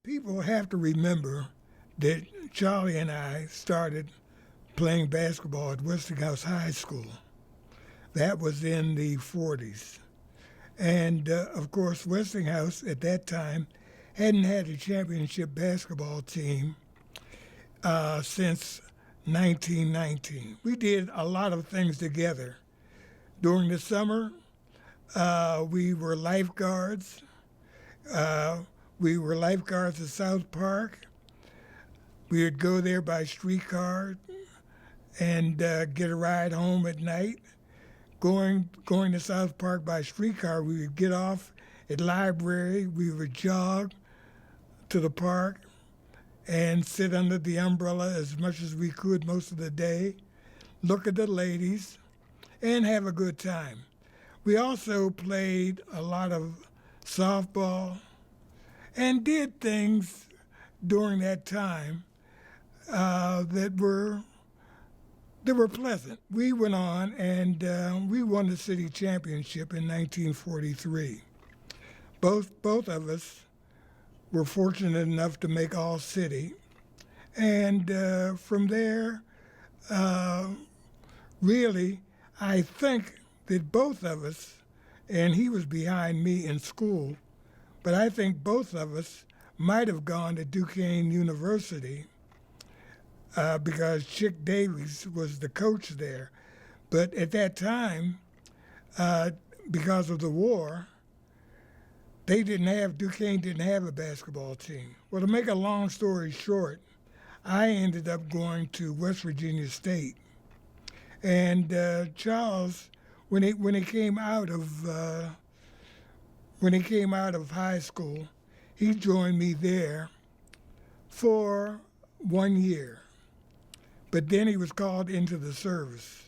People have to remember that Charlie and I started playing basketball at Westinghouse High School. That was in the 40s. And of course, Westinghouse at that time hadn't had a championship basketball team since 1919. We did a lot of things together. During the summer, we were lifeguards. We were lifeguards at South Park. We would go there by streetcar and get a ride home at night. Going to South Park by streetcar, we would get off at library. We would jog to the park and sit under the umbrella as much as we could most of the day, look at the ladies, and have a good time. We also played a lot of softball and did things during that time that were pleasant. We went on and we won the city championship in 1943. Both of us were fortunate enough to make All-City. And from there, really, I think that both of us, and he was behind me in school, but I think both of us might have gone to Duquesne University because Chick Davies was the coach there. But at that time, because of the war, Duquesne didn't have a basketball team. Well, to make a long story short, I ended up going to West Virginia State. And Charles, when he came out of high school, he joined me there for 1 year. But then he was called into the service.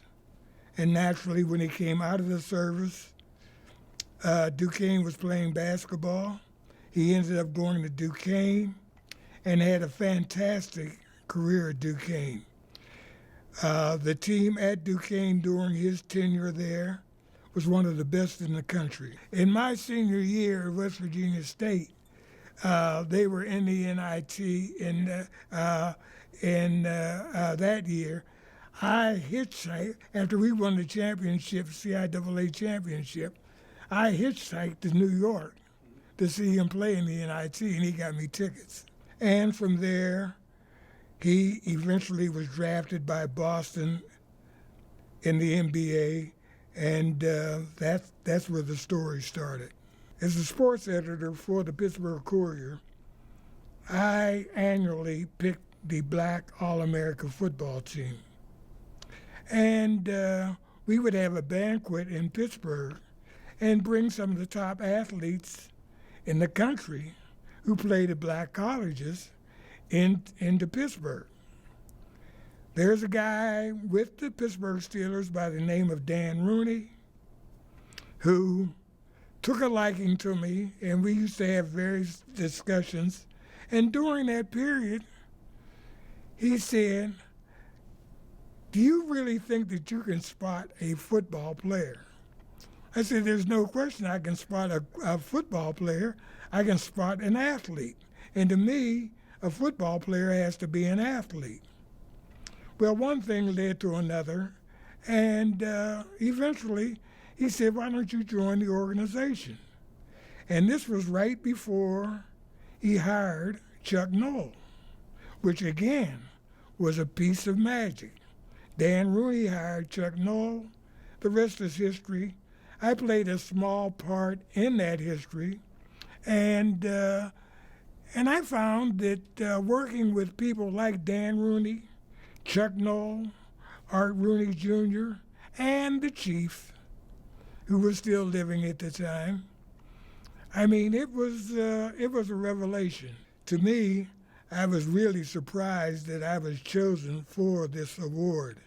And naturally, when he came out of the service, Duquesne was playing basketball. He ended up going to Duquesne and had a fantastic career at Duquesne. The team at Duquesne during his tenure there was one of the best in the country. In my senior year at West Virginia State, they were in the NIT that year. I hitchhiked, after we won the championship, CIAA championship, I hitchhiked to New York to see him play in the NIT, and he got me tickets. And from there, he eventually was drafted by Boston in the NBA, and that's where the story started. As a sports editor for the Pittsburgh Courier, I annually picked the Black All-America football team. And we would have a banquet in Pittsburgh and bring some of the top athletes in the country who played at black colleges into Pittsburgh. There's a guy with the Pittsburgh Steelers by the name of Dan Rooney who took a liking to me, and we used to have various discussions. And during that period, he said, "Do you really think that you can spot a football player?" I said, "There's no question I can spot a football player. I can spot an athlete. And to me, a football player has to be an athlete." Well, one thing led to another, and eventually he said, "Why don't you join the organization?" And this was right before he hired Chuck Noll, which again was a piece of magic. Dan Rooney hired Chuck Noll. The rest is history. I played a small part in that history, and I found that working with people like Dan Rooney, Chuck Noll, Art Rooney Jr., and the Chief, who was still living at the time, I mean, it was a revelation. To me, I was really surprised that I was chosen for this award.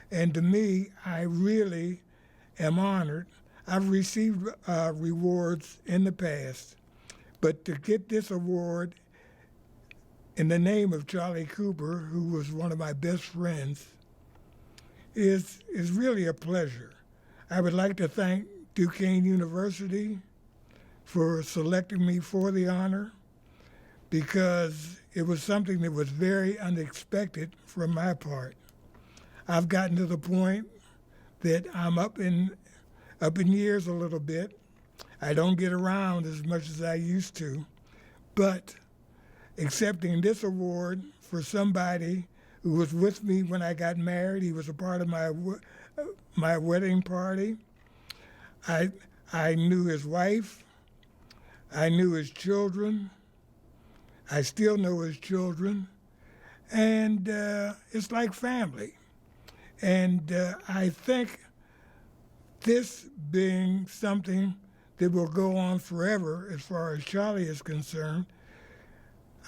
And to me, I really am honored. I've received rewards in the past, but to get this award in the name of Charlie Cooper, who was one of my best friends, is really a pleasure. I would like to thank Duquesne University for selecting me for the honor, because it was something that was very unexpected from my part. I've gotten to the point that I'm up in years a little bit. I don't get around as much as I used to, but accepting this award for somebody who was with me when I got married, he was a part of my wedding party. I knew his wife. I knew his children. I still know his children. And it's like family. And I think this being something that will go on forever as far as Charlie is concerned,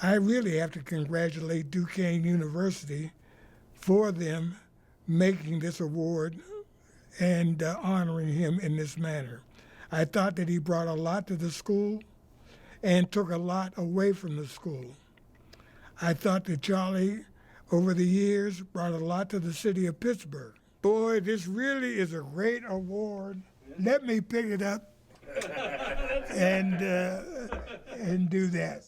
I really have to congratulate Duquesne University for them making this award and honoring him in this manner. I thought that he brought a lot to the school and took a lot away from the school. I thought that Charlie, over the years, brought a lot to the city of Pittsburgh. Boy, this really is a great award. Let me pick it up and do that.